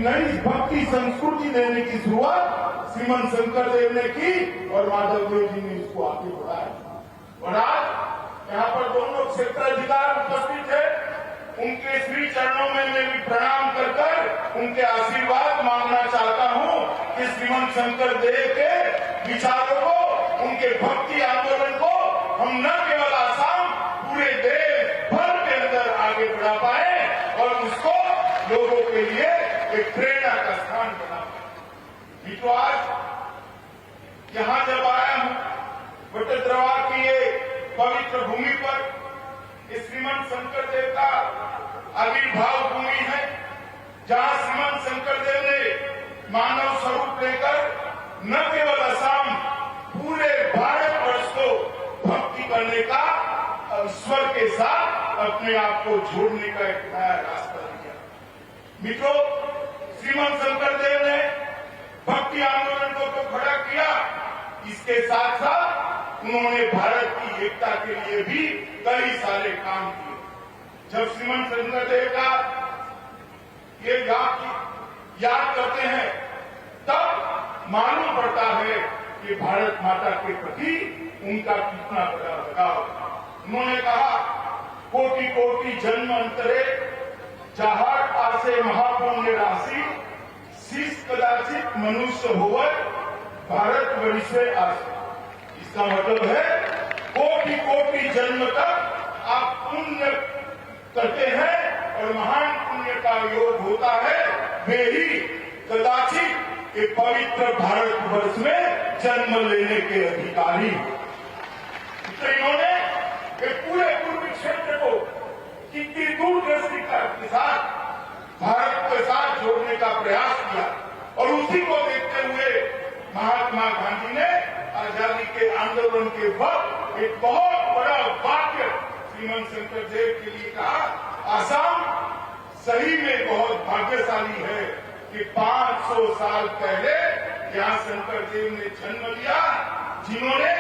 नई भक्ति संस्कृति देने की शुरुआत श्रीमंत शंकरदेव ने की और माधवदेव जी ने इसको आगे बढ़ाया। और आज यहाँ पर दोनों क्षेत्राधिकार उपस्थित है, उनके श्री चरणों में मैं भी प्रणाम कर उनके आशीर्वाद मांगना चाहता हूँ कि श्रीमंत शंकरदेव के विचारों को, उनके भक्ति आंदोलन को हम न केवल आसाम, पूरे देश भर के अंदर आगे बढ़ा पाए और उसको लोगों के लिए एक प्रेरणा का स्थान बना पाए। तो आज यहाँ जब आया हूँ बटद्रवा की ये पवित्र भूमि पर, इस श्रीमंत शंकरदेव का आविर्भाव भूमि है, जहाँ श्रीमंत शंकरदेव ने मानव स्वरूप लेकर न केवल असम, पूरे भारतवर्ष को भक्ति करने का, ईश्वर के साथ अपने आप को जोड़ने का एक नया रास्ता दिया। मित्रों, श्रीमंत शंकरदेव ने भक्ति आंदोलन को तो खड़ा किया, इसके साथ साथ उन्होंने भारत की एकता के लिए भी कई सारे काम किए। जब श्रीमंत शंकरदेव का ये याद करते हैं तब मालूम पड़ता है कि भारत माता के प्रति उनका कितना बड़ा लगाव। उन्होंने कहा, कोटि कोटि जन्म अंतरे जहाट आसे महापुण्य राशि, शीश कदाचित मनुष्य होवर भारत वरिष्ठ आसे। इसका मतलब है कोटि कोटि जन्म तक आप पुण्य करते हैं और महान पुण्य का योग होता है, वे ही कदाचित ये पवित्र भारतवर्ष में जन्म लेने के अधिकारी। तो इन्होंने पूरे पूर्वी क्षेत्र को कितनी दूरदर्शी के साथ भारत के साथ जोड़ने का प्रयास किया और उसी को देखते हुए महात्मा गांधी ने आजादी के आंदोलन के वक्त एक बहुत बड़ा वाक्य श्रीमंत शंकरदेव के लिए कहा, आसाम सही में बहुत भाग्यशाली है कि 500 साल पहले यहाँ शंकरदेव ने जन्म लिया, जिन्होंने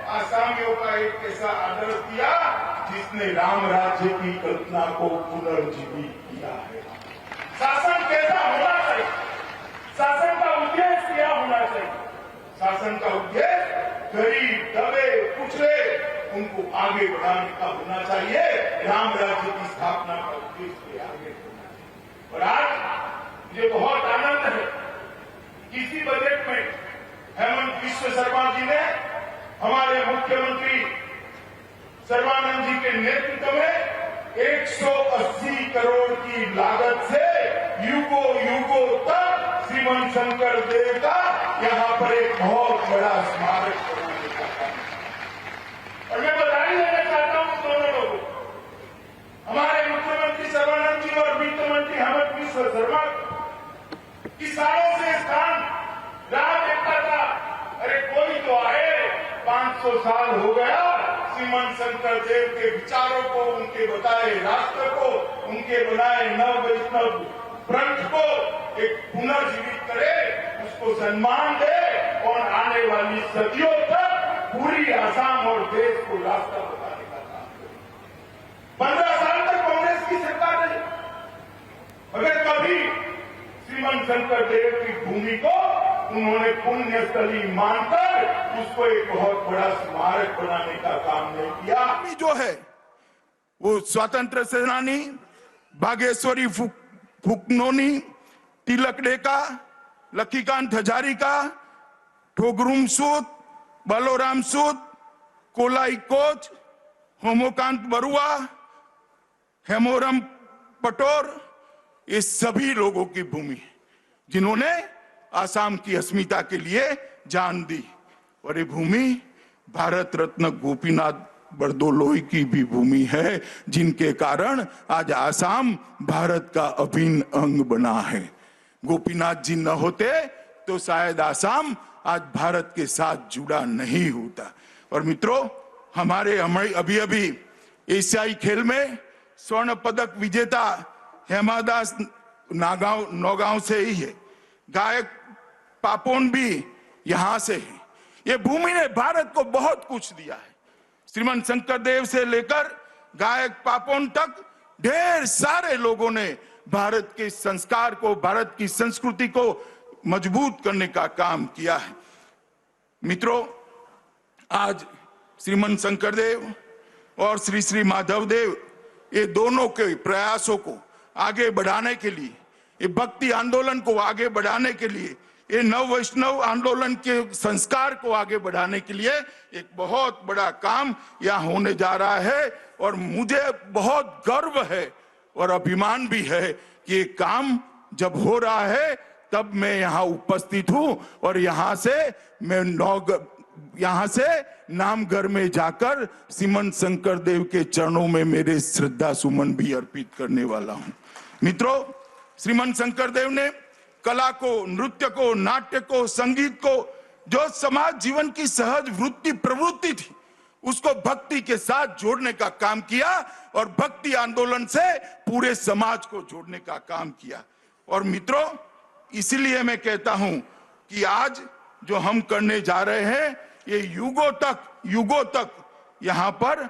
आसामियों का एक ऐसा आदर्श किया जिसने राम राज्य की कल्पना को पुनर्जीवित किया है। शासन कैसा होना चाहिए, शासन का उद्देश्य क्या होना चाहिए? शासन का उद्देश्य गरीब, दबे, कुचले उनको आगे बढ़ाने का होना चाहिए, राम राज्य की स्थापना का उद्देश्य आगे होना चाहिए। और आज मुझे बहुत आनंद है, इसी बजट में हेमंत बिश्व शर्मा जी ने हमारे मुख्यमंत्री सर्बानंद जी के नेतृत्व में 180 करोड़ की लागत से युगों युगों तक श्रीमंत शंकरदेव का यहाँ पर एक बहुत बड़ा स्मारक बनाने का काम। और मैं बधाई देना चाहता हूँ दोनों लोगों को, हमारे मुख्यमंत्री सर्बानंद जी और वित्त मंत्री हेमंत बिश्व शर्मा की सालों से स्थान राज देखता था, अरे कोई तो आए, 500 साल हो गया, श्रीमंत शंकरदेव के विचारों को, उनके बताए रास्ते को, उनके बनाए नव वैष्णव पंथ को एक पुनर्जीवित करे, उसको सम्मान दे और आने वाली सदियों तक पूरी आसाम और देश को रास्ता बताने का काम करे। 15 साल तक कांग्रेस की सरकार रही, मगर कभी श्रीमंत शंकरदेव की भूमि को उन्होंने पुण्यस्थली मानकर उसको एक बहुत बड़ा स्मारक बनाने का काम नहीं किया। जो है वो स्वतंत्र सेनानी बागेश्वरी फुकनोनी, तिलक डेका, लक्कीकांत हजारिका, ठोगरुम सूद, बलोराम सूद, कोलाई कोच, होमोकांत बरुआ, हेमोरम पटोर, ये सभी लोगों की भूमि है जिन्होंने आसाम की अस्मिता के लिए जान दी। और ये भूमि भारत रत्न गोपीनाथ बरदोलोई की भी भूमि है, जिनके कारण आज आसाम भारत का अभिन्न अंग बना है। गोपीनाथ जी न होते तो शायद आसाम आज भारत के साथ जुड़ा नहीं होता। और मित्रों, हमारे अभी अभी एशियाई खेल में स्वर्ण पदक विजेता हेमादास नौगांव से ही है, गायक पापोन भी यहां से है। ये भूमि ने भारत को बहुत कुछ दिया है। श्रीमंत शंकरदेव से लेकर गायक पापोन तक ढेर सारे लोगों ने भारत के संस्कार को, भारत की संस्कृति को मजबूत करने का काम किया है। मित्रों, आज श्रीमंत शंकरदेव और श्री श्री माधवदेव, ये दोनों के प्रयासों को आगे बढ़ाने के लिए, ये भक्ति आंदोलन को आगे बढ़ाने के लिए, ये नव वैष्णव आंदोलन के संस्कार को आगे बढ़ाने के लिए एक बहुत बड़ा काम यहाँ होने जा रहा है। और मुझे बहुत गर्व है और अभिमान भी है कि ये काम जब हो रहा है तब मैं यहाँ उपस्थित हूँ और यहाँ से नामघर में जाकर श्रीमंत शंकरदेव के चरणों में मेरे श्रद्धा सुमन भी अर्पित करने वाला हूँ। मित्रों, श्रीमंत शंकरदेव ने कला को, नृत्य को, नाट्य को, संगीत को, जो समाज जीवन की सहज वृत्ति प्रवृत्ति थी, उसको भक्ति के साथ जोड़ने का काम किया और भक्ति आंदोलन से पूरे समाज को जोड़ने का काम किया। और मित्रों, इसलिए मैं कहता हूं कि आज जो हम करने जा रहे हैं, ये युगों तक यहां पर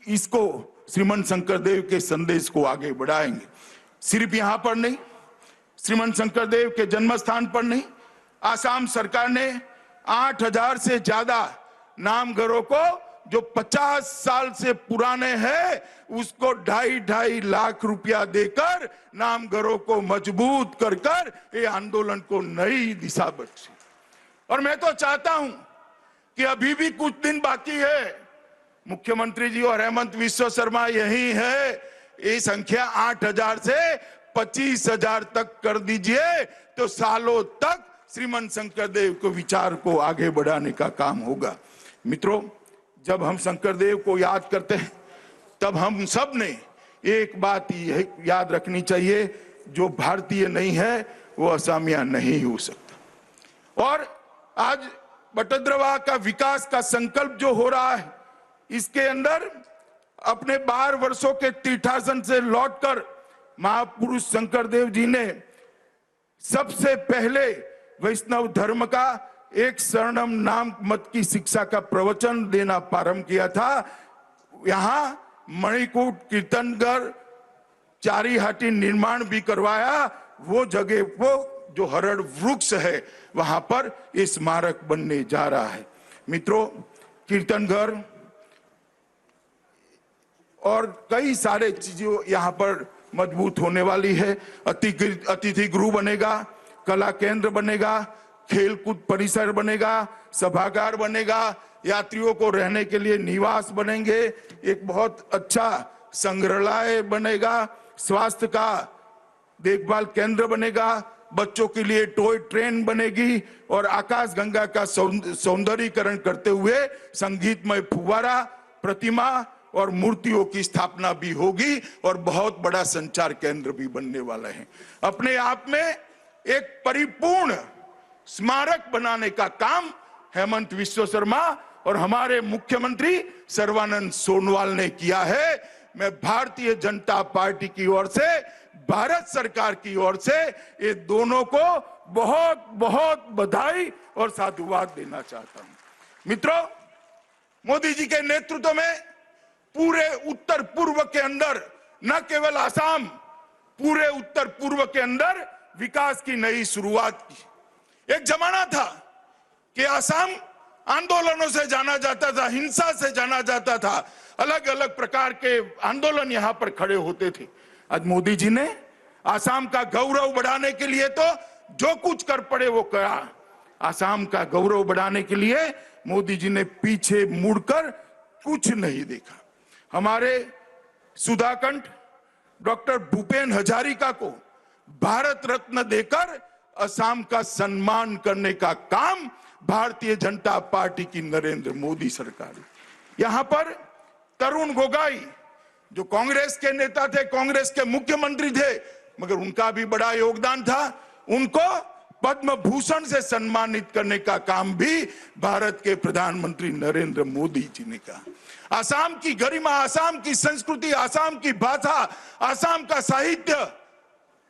इसको श्रीमंत शंकरदेव के संदेश को आगे बढ़ाएंगे। सिर्फ यहां पर नहीं, श्रीमंत शंकरदेव के जन्म स्थान पर नहीं, आसाम सरकार ने 8000 से ज्यादा नामघरों को जो 50 साल से पुराने हैं उसको 2.5 लाख रुपया देकर नामघरों को मजबूत कर ये आंदोलन को नई दिशा बख्शी। और मैं तो चाहता हूं कि अभी भी कुछ दिन बाकी है, मुख्यमंत्री जी और हेमंत विश्व शर्मा यही है, ये संख्या 8000 से 25,000 तक कर दीजिए तो सालों तक श्रीमंत शंकरदेव को विचार को आगे बढ़ाने का काम होगा। मित्रों, जब हम शंकरदेव को याद करते हैं तब हम सब ने एक बात याद रखनी चाहिए, जो भारतीय नहीं है वो असमिया नहीं हो सकता। और आज बटद्रवा का विकास का संकल्प जो हो रहा है, इसके अंदर अपने 12 वर्षों के तीर्थासन से लौटकर महापुरुष शंकरदेव जी ने सबसे पहले वैष्णव धर्म का एक शरणम नाम मत की शिक्षा का प्रवचन देना प्रारंभ किया था। यहाँ मणिकूट, कीर्तनगर, चारीहाटी निर्माण भी करवाया। वो जगह, वो जो हरड़ वृक्ष है, वहां पर ये स्मारक बनने जा रहा है। मित्रों, कीर्तनगर और कई सारे चीजें यहाँ पर मजबूत होने वाली है। अतिथि गृह बनेगा, कला केंद्र बनेगा, खेलकूद परिसर बनेगा, सभागार बनेगा, यात्रियों को रहने के लिए निवास बनेंगे, एक बहुत अच्छा संग्रहालय बनेगा, स्वास्थ्य का देखभाल केंद्र बनेगा, बच्चों के लिए टॉय ट्रेन बनेगी और आकाश गंगा का सौंदर्यीकरण करते हुए संगीतमय फुव्वारा, प्रतिमा और मूर्तियों की स्थापना भी होगी और बहुत बड़ा संचार केंद्र भी बनने वाला है। अपने आप में एक परिपूर्ण स्मारक बनाने का काम हेमंत विश्व शर्मा और हमारे मुख्यमंत्री सर्बानंद सोनोवाल ने किया है। मैं भारतीय जनता पार्टी की ओर से, भारत सरकार की ओर से ये दोनों को बहुत बहुत बधाई और साधुवाद देना चाहता हूं। मित्रों, मोदी जी के नेतृत्व में पूरे उत्तर पूर्व के अंदर, न केवल आसाम, पूरे उत्तर पूर्व के अंदर विकास की नई शुरुआत की। एक जमाना था कि आसाम आंदोलनों से जाना जाता था, हिंसा से जाना जाता था, अलग अलग प्रकार के आंदोलन यहां पर खड़े होते थे। आज मोदी जी ने आसाम का गौरव बढ़ाने के लिए तो जो कुछ कर पड़े वो करा। आसाम का गौरव बढ़ाने के लिए मोदी जी ने पीछे मुड़कर कुछ नहीं देखा। हमारे सुधाकंठ डॉक्टर भूपेन हजारिका को भारत रत्न देकर असम का सम्मान करने का काम भारतीय जनता पार्टी की नरेंद्र मोदी सरकार। यहां पर तरुण गोगोई जो कांग्रेस के नेता थे, कांग्रेस के मुख्यमंत्री थे, मगर उनका भी बड़ा योगदान था। उनको पद्म भूषण से सम्मानित करने का काम भी भारत के प्रधानमंत्री नरेंद्र मोदी जी ने कहा। आसाम की गरिमा, आसाम की संस्कृति, आसाम की भाषा, आसाम का साहित्य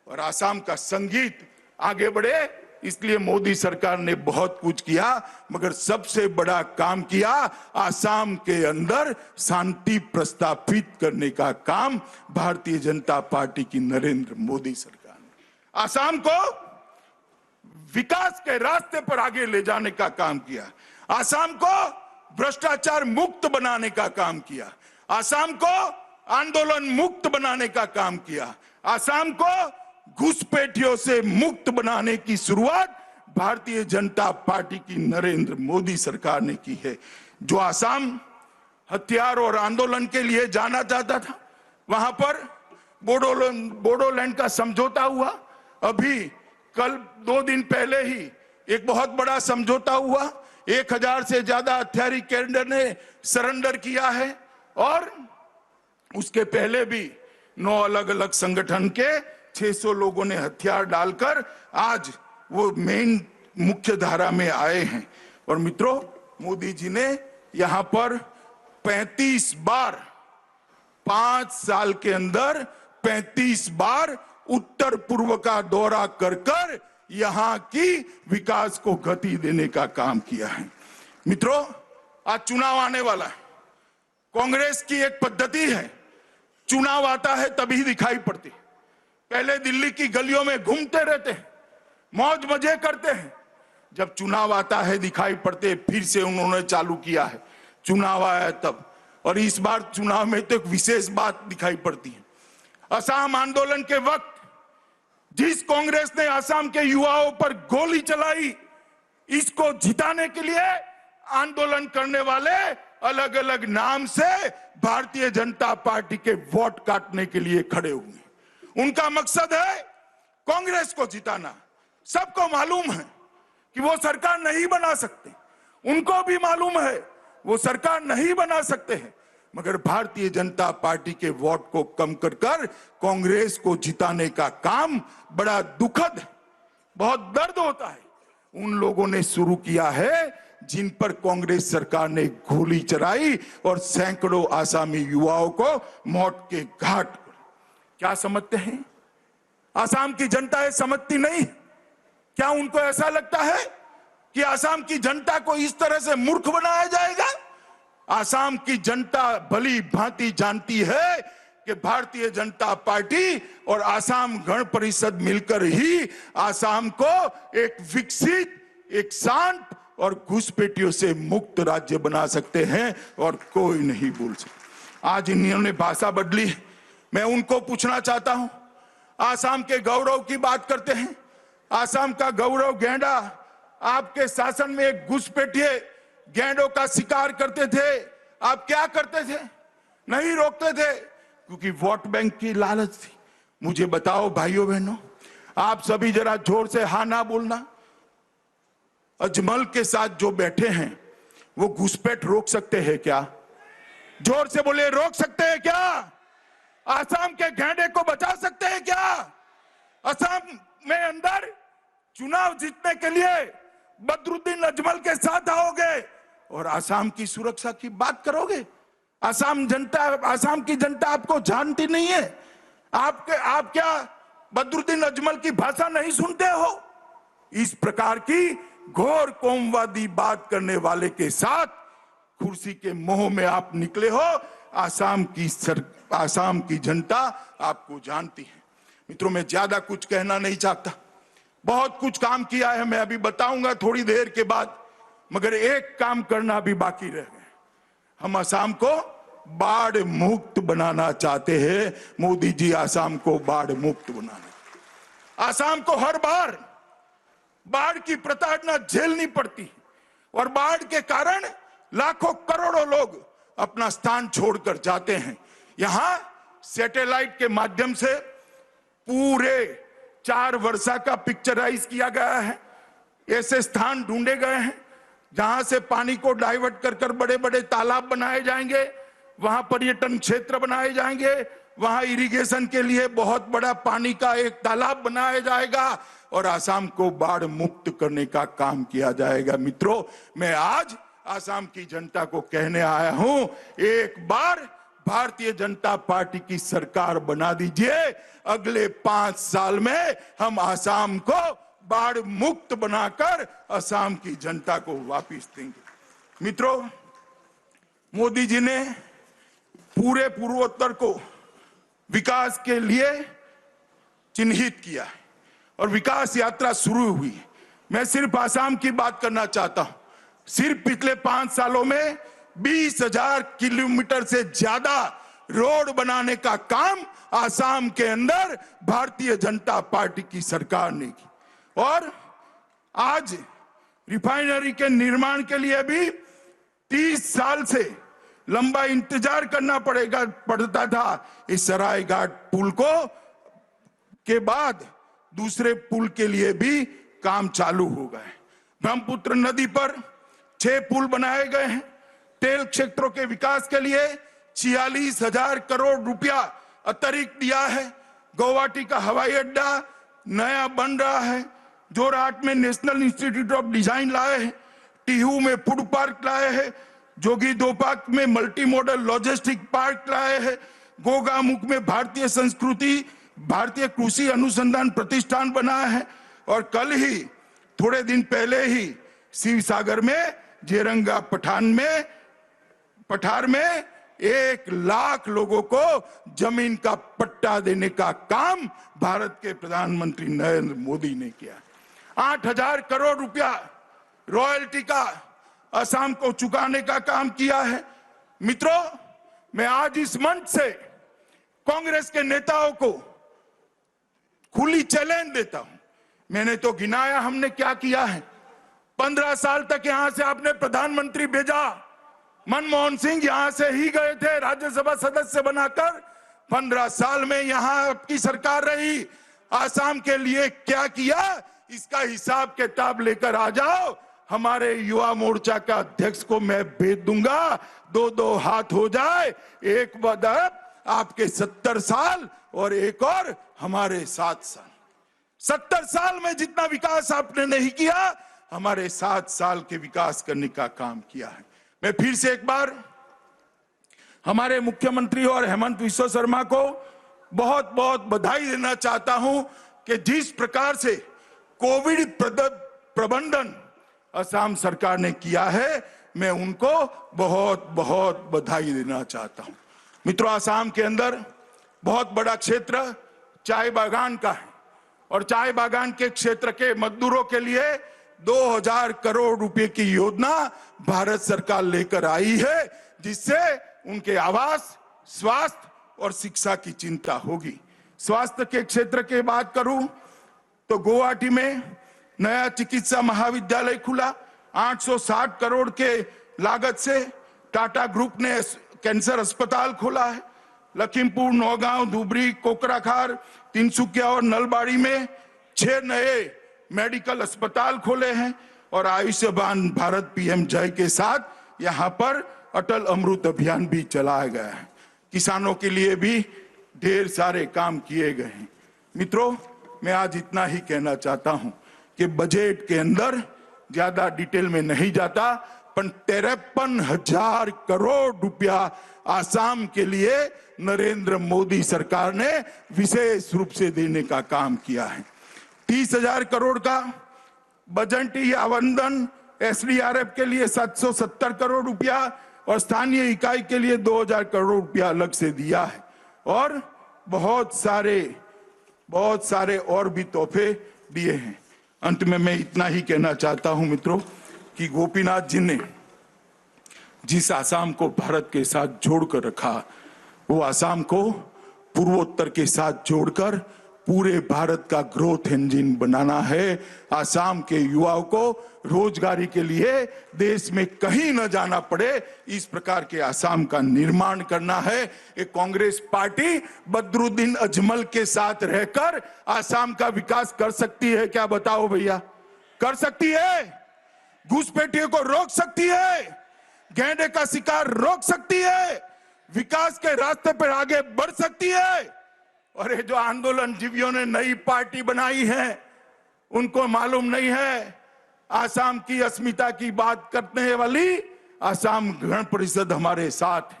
और आसाम का संगीत आगे बढ़े, इसलिए मोदी सरकार ने बहुत कुछ किया, मगर सबसे बड़ा काम किया आसाम के अंदर शांति प्रस्थापित करने का काम भारतीय जनता पार्टी की नरेंद्र मोदी सरकार ने आसाम को विकास के रास्ते पर आगे ले जाने का काम किया, आसाम को भ्रष्टाचार मुक्त बनाने का काम किया, आसाम को आंदोलन मुक्त बनाने का काम किया, आसाम को घुसपैठियों से मुक्त बनाने की शुरुआत भारतीय जनता पार्टी की नरेंद्र मोदी सरकार ने की है। जो आसाम हथियार और आंदोलन के लिए जाना चाहता था, वहां पर बोडोलैंड का समझौता हुआ। अभी कल 2 दिन पहले ही एक बहुत बड़ा समझौता हुआ, 1000 से ज्यादा हथियारी कैडर ने सरेंडर किया है, और उसके पहले भी 9 अलग अलग संगठन के 600 लोगों ने हथियार डालकर आज वो मेन मुख्य धारा में आए हैं। और मित्रों, मोदी जी ने यहां पर 35 बार 5 साल के अंदर 35 बार उत्तर पूर्व का दौरा कर कर यहां की विकास को गति देने का काम किया है। मित्रों, आज चुनाव आने वाला है। कांग्रेस की एक पद्धति है, चुनाव आता है तभी दिखाई पड़ती। पहले दिल्ली की गलियों में घूमते रहते हैं, मौज मजे करते हैं, जब चुनाव आता है दिखाई पड़ते। फिर से उन्होंने चालू किया है, चुनाव आया तब। और इस बार चुनाव में तो एक विशेष बात दिखाई पड़ती है। असम आंदोलन के वक्त जिस कांग्रेस ने असम के युवाओं पर गोली चलाई, इसको जिताने के लिए आंदोलन करने वाले अलग अलग नाम से भारतीय जनता पार्टी के वोट काटने के लिए खड़े हुए। उनका मकसद है कांग्रेस को जिताना। सबको मालूम है कि वो सरकार नहीं बना सकते, उनको भी मालूम है वो सरकार नहीं बना सकते हैं, मगर भारतीय जनता पार्टी के वोट को कम कर कर कांग्रेस को जिताने का काम बड़ा दुखद है, बहुत दर्द होता है। उन लोगों ने शुरू किया है जिन पर कांग्रेस सरकार ने गोली चलाई और सैकड़ों आसामी युवाओं को मौत के घाट पर। क्या समझते हैं? आसाम की जनता ये समझती नहीं। क्या उनको ऐसा लगता है कि आसाम की जनता को इस तरह से मूर्ख बनाया जाएगा? आसाम की जनता भली भांति जानती है कि भारतीय जनता पार्टी और आसाम गण परिषद मिलकर ही आसाम को एक विकसित, एक शांत और घुसपैठियों से मुक्त राज्य बना सकते हैं, और कोई नहीं बोल सकता। आज इन्होंने भाषा बदली। मैं उनको पूछना चाहता हूं, आसाम के गौरव की बात करते हैं। आसाम का गौरव गैंडा, आपके शासन में एक घुसपैठिए गैंडों का शिकार करते थे, आप क्या करते थे? नहीं रोकते थे, क्योंकि वोट बैंक की लालच थी। मुझे बताओ भाइयों बहनों, आप सभी जरा जोर से हाँ ना बोलना। अजमल के साथ जो बैठे हैं वो घुसपैठ रोक सकते हैं क्या? जोर से बोले, रोक सकते हैं क्या? आसाम के गैंडे को बचा सकते हैं क्या? असम में अंदर चुनाव जीतने के लिए बदरुद्दीन अजमल के साथ आओगे और आसाम की सुरक्षा की बात करोगे? आसाम की जनता आपको जानती नहीं है। आप क्या बदरुद्दीन अजमल की भाषा नहीं सुनते हो? इस प्रकार की घोर कौमवादी बात करने वाले के साथ कुर्सी के मोह में आप निकले हो। आसाम की जनता आपको जानती है। मित्रों, मैं ज्यादा कुछ कहना नहीं चाहता, बहुत कुछ काम किया है, मैं अभी बताऊंगा थोड़ी देर के बाद, मगर एक काम करना भी बाकी रह गया। हम आसाम को बाढ़ मुक्त बनाना चाहते हैं। मोदी जी आसाम को बाढ़ मुक्त बनाना। आसाम को हर बार बाढ़ की प्रताड़ना झेलनी पड़ती, और बाढ़ के कारण लाखों करोड़ों लोग अपना स्थान छोड़कर जाते हैं। यहां सैटेलाइट के माध्यम से पूरे 4 वर्षा का पिक्चराइज किया गया है। ऐसे स्थान ढूंढे गए हैं जहां से पानी को डाइवर्ट कर कर बड़े बड़े तालाब बनाए जाएंगे, वहां पर्यटन क्षेत्र बनाए जाएंगे, वहां इरिगेशन के लिए बहुत बड़ा पानी का एक तालाब बनाया जाएगा, और आसाम को बाढ़ मुक्त करने का काम किया जाएगा। मित्रों, मैं आज आसाम की जनता को कहने आया हूं, एक बार भारतीय जनता पार्टी की सरकार बना दीजिए। अगले 5 साल में हम आसाम को बाढ़ मुक्त बनाकर असम की जनता को वापस देंगे। मित्रों, मोदी जी ने पूरे पूर्वोत्तर को विकास के लिए चिन्हित किया है और विकास यात्रा शुरू हुई है। मैं सिर्फ आसाम की बात करना चाहता हूं। सिर्फ पिछले 5 सालों में 20,000 किलोमीटर से ज्यादा रोड बनाने का काम आसाम के अंदर भारतीय जनता पार्टी की सरकार ने की और आज रिफाइनरी के निर्माण के लिए भी 30 साल से लंबा इंतजार करना पड़ता था। इस सरायघाट पुल को के बाद दूसरे पुल के लिए भी काम चालू हो गए। ब्रह्मपुत्र नदी पर 6 पुल बनाए गए हैं। तेल क्षेत्रों के विकास के लिए 46,000 करोड़ रुपया अतिरिक्त दिया है। गुवाहाटी का हवाई अड्डा नया बन रहा है। जोरहाट में नेशनल इंस्टीट्यूट ऑफ डिजाइन लाए हैं। टीहू में फूड पार्क लाए हैं। जोगीघोपा में मल्टी मॉडल लॉजिस्टिक पार्क लाए हैं। गोगामुख में भारतीय संस्कृति भारतीय कृषि अनुसंधान प्रतिष्ठान बना है और कल ही थोड़े दिन पहले ही शिवसागर में जेरंगा पठार में 1 लाख लोगों को जमीन का पट्टा देने का काम भारत के प्रधानमंत्री नरेंद्र मोदी ने किया। 8,000 करोड़ रुपया रॉयल्टी का असम को चुकाने का काम किया है। मित्रों, मैं आज इस मंच से कांग्रेस के नेताओं को खुली चैलेंज देता हूं। मैंने तो गिनाया हमने क्या किया है। 15 साल तक यहां से आपने प्रधानमंत्री भेजा। मनमोहन सिंह यहां से ही गए थे राज्यसभा सदस्य बनाकर। 15 साल में यहां आपकी सरकार रही। आसाम के लिए क्या किया इसका हिसाब किताब लेकर आ जाओ। हमारे युवा मोर्चा का अध्यक्ष को मैं भेज दूंगा। 2-2 हाथ हो जाए, एक बदब आपके 70 साल और एक और हमारे 7 साल। 70 साल में जितना विकास आपने नहीं किया, हमारे 7 साल के विकास करने का काम किया है। मैं फिर से एक बार हमारे मुख्यमंत्री और हेमंत विश्व शर्मा को बहुत बहुत बधाई देना चाहता हूं कि जिस प्रकार से कोविड प्रबंधन असम सरकार ने किया है, मैं उनको बहुत बहुत बधाई देना चाहता हूं। मित्रों, असम के अंदर बहुत बड़ा क्षेत्र चाय बागान का है और चाय बागान के क्षेत्र के मजदूरों के लिए 2,000 करोड़ रुपए की योजना भारत सरकार लेकर आई है, जिससे उनके आवास, स्वास्थ्य और शिक्षा की चिंता होगी। स्वास्थ्य के क्षेत्र की बात करूं तो गुवाहाटी में नया चिकित्सा महाविद्यालय खुला। 860 करोड़ के लागत से टाटा ग्रुप ने कैंसर अस्पताल खोला है। लखीमपुर, नौगांव, धुबरी, कोकराखार, तिनसुकिया और नलबाड़ी में 6 नए मेडिकल अस्पताल खोले हैं और आयुष्मान भारत पीएम जय के साथ यहां पर अटल अमृत अभियान भी चलाया गया है। किसानों के लिए भी ढेर सारे काम किए गए हैं। मित्रों, मैं आज इतना ही कहना चाहता हूं कि बजट के अंदर ज्यादा डिटेल में नहीं जाता, पर 53,000 करोड़ रुपया आसाम के लिए नरेंद्र मोदी सरकार ने विशेष रूप से देने का काम किया है। 30,000 करोड़ का बजटीय आवंटन एसडीआरएफ के लिए 770 करोड़ रुपया और स्थानीय इकाई के लिए 2,000 करोड़ रुपया अलग से दिया है और बहुत सारे और भी तोहफे दिए हैं। अंत में मैं इतना ही कहना चाहता हूं मित्रों कि गोपीनाथ जी ने जिस आसाम को भारत के साथ जोड़कर रखा, वो आसाम को पूर्वोत्तर के साथ जोड़कर पूरे भारत का ग्रोथ इंजन बनाना है। आसाम के युवाओं को रोजगारी के लिए देश में कहीं न जाना पड़े, इस प्रकार के आसाम का निर्माण करना है। एक कांग्रेस पार्टी बदरुद्दीन अजमल के साथ रहकर आसाम का विकास कर सकती है क्या? बताओ भैया, कर सकती है? घुसपैठियों को रोक सकती है? गैंडे का शिकार रोक सकती है? विकास के रास्ते पर आगे बढ़ सकती है? और ये जो आंदोलन जीवियों ने नई पार्टी बनाई है, उनको मालूम नहीं है आसाम की अस्मिता की बात करने वाली आसाम गण परिषद हमारे साथ है।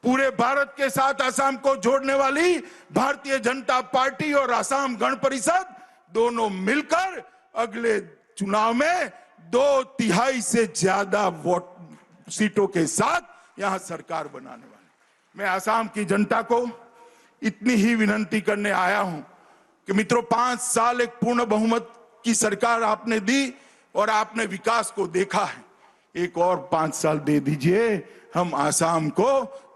पूरे भारत के साथ आसाम को जोड़ने वाली भारतीय जनता पार्टी और आसाम गण परिषद दोनों मिलकर अगले चुनाव में 2/3 से ज्यादा वोट सीटों के साथ यहां सरकार बनाने वाले। मैं आसाम की जनता को इतनी ही विनती करने आया हूं कि मित्रों, 5 साल एक पूर्ण बहुमत की सरकार आपने दी और आपने विकास को देखा है। एक और 5 साल दे दीजिए, हम आसाम को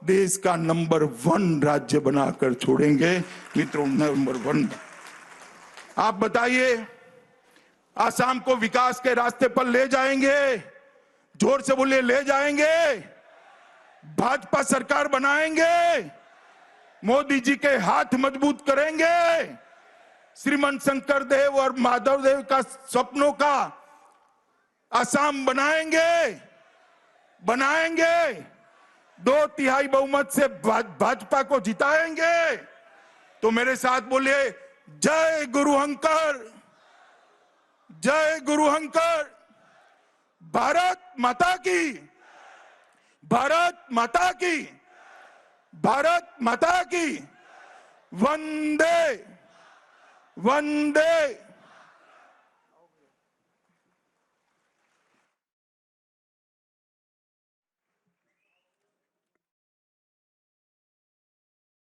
देश का नंबर 1 राज्य बनाकर छोड़ेंगे। मित्रों, नंबर 1। आप बताइए, आसाम को विकास के रास्ते पर ले जाएंगे? जोर से बोलिए, ले जाएंगे? भाजपा सरकार बनाएंगे? मोदी जी के हाथ मजबूत करेंगे? श्रीमंत शंकर देव और माधव देव का सपनों का आसाम बनाएंगे? बनाएंगे? 2/3 बहुमत से भाजपा को जिताएंगे? तो मेरे साथ बोलिए, जय गुरु हंकर, जय गुरु हंकर। भारत माता की, भारत माता की, भारत माता की। वंदे वंदे